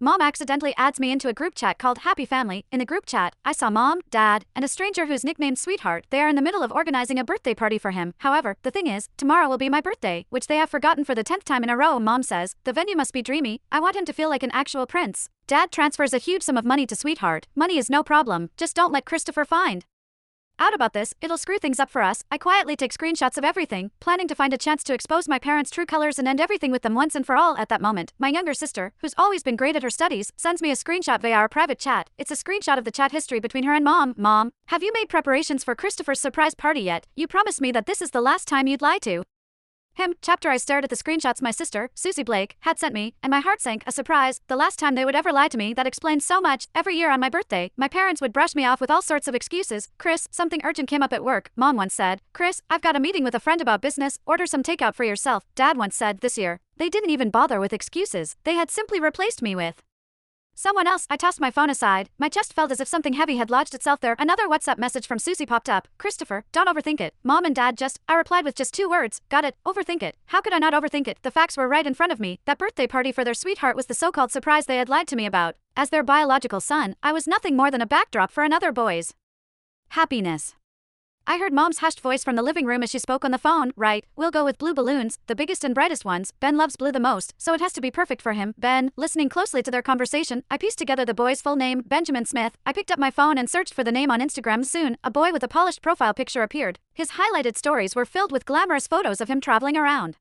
Mom accidentally adds me into a group chat called Happy Family. In the group chat, I saw Mom, Dad, and a stranger who's nicknamed Sweetheart. They are in the middle of organizing a birthday party for him. However, the thing is, tomorrow will be my birthday, which they have forgotten for the 10th time in a row. Mom says, the venue must be dreamy. I want him to feel like an actual prince. Dad transfers a huge sum of money to Sweetheart. Money is no problem, just don't let Christopher find out about this, it'll screw things up for us. I quietly take screenshots of everything, planning to find a chance to expose my parents' true colors and end everything with them once and for all. At that moment, my younger sister, who's always been great at her studies, sends me a screenshot via our private chat. It's a screenshot of the chat history between her and Mom. Mom, have you made preparations for Christopher's surprise party yet? You promised me that this is the last time you'd lie to him. Chapter. I stared at the screenshots my sister, Susie Blake, had sent me, and my heart sank. A surprise, the last time they would ever lie to me. That explains so much. Every year on my birthday, my parents would brush me off with all sorts of excuses. Chris, something urgent came up at work. Mom once said, Chris, I've got a meeting with a friend about business, order some takeout for yourself. Dad once said, this year, they didn't even bother with excuses. They had simply replaced me with someone else. I tossed my phone aside. My chest felt as if something heavy had lodged itself there. Another WhatsApp message from Susie popped up. Christopher, don't overthink it. Mom and Dad just, I replied with just 2 words. Got it, overthink it. How could I not overthink it? The facts were right in front of me. That birthday party for their sweetheart was the so-called surprise they had lied to me about. As their biological son, I was nothing more than a backdrop for another boy's happiness. I heard Mom's hushed voice from the living room as she spoke on the phone. Right, we'll go with blue balloons, the biggest and brightest ones. Ben loves blue the most, so it has to be perfect for him. Ben, listening closely to their conversation, I pieced together the boy's full name, Benjamin Smith. I picked up my phone and searched for the name on Instagram. Soon, a boy with a polished profile picture appeared. His highlighted stories were filled with glamorous photos of him traveling around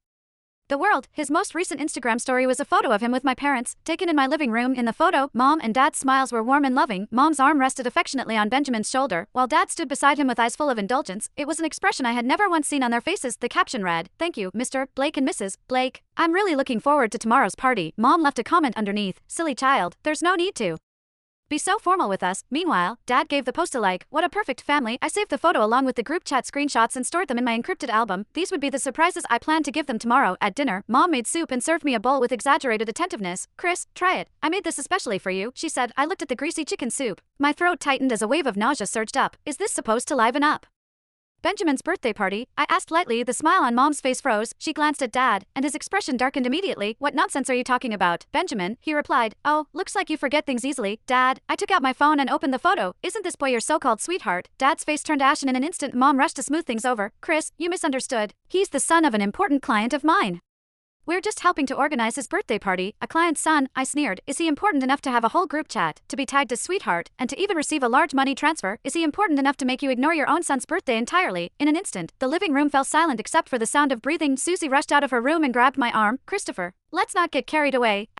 the world. His most recent Instagram story was a photo of him with my parents, taken in my living room. In the photo, Mom and Dad's smiles were warm and loving. Mom's arm rested affectionately on Benjamin's shoulder, while Dad stood beside him with eyes full of indulgence. It was an expression I had never once seen on their faces. The caption read, "Thank you, Mr. Blake and Mrs. Blake. I'm really looking forward to tomorrow's party." Mom left a comment underneath, "Silly child, there's no need to be so formal with us." Meanwhile, Dad gave the post a like. What a perfect family. I saved the photo along with the group chat screenshots and stored them in my encrypted album. These would be the surprises I planned to give them tomorrow. At dinner, Mom made soup and served me a bowl with exaggerated attentiveness. Chris, try it. I made this especially for you, she said. I looked at the greasy chicken soup. My throat tightened as a wave of nausea surged up. Is this supposed to liven up Benjamin's birthday party? I asked lightly. The smile on Mom's face froze. She glanced at Dad, and his expression darkened immediately. What nonsense are you talking about, Benjamin? He replied. Oh, looks like you forget things easily, Dad. I took out my phone and opened the photo. Isn't this boy your so-called sweetheart? Dad's face turned ashen in an instant. Mom rushed to smooth things over. Chris, you misunderstood. He's the son of an important client of mine. We're just helping to organize his birthday party. A client's son, I sneered. Is he important enough to have a whole group chat, to be tagged as sweetheart, and to even receive a large money transfer? Is he important enough to make you ignore your own son's birthday entirely? In an instant, the living room fell silent except for the sound of breathing. Susie rushed out of her room and grabbed my arm. Christopher, let's not get carried away.